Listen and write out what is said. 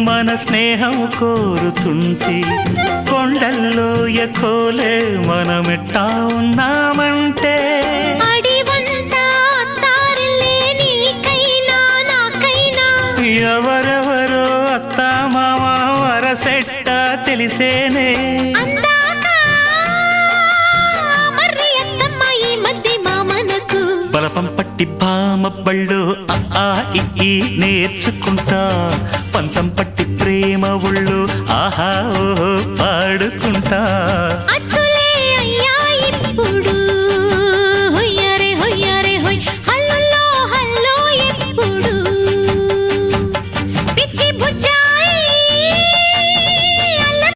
మన స్నేహం కోరుతుంటే కొండల్లో ఎకోలే మనమెట్టా ఉన్నామంటే ఎవరెవరో అత్తా మామ వరసెట్ట తెలిసేనే బలపం పట్టి భామ బళ్ళు ఆ ఈ నేర్చుకుంటా పంతం పట్టి ప్రేమ ఒళ్ళు ఆహా ఓహో పాడుకుంటా.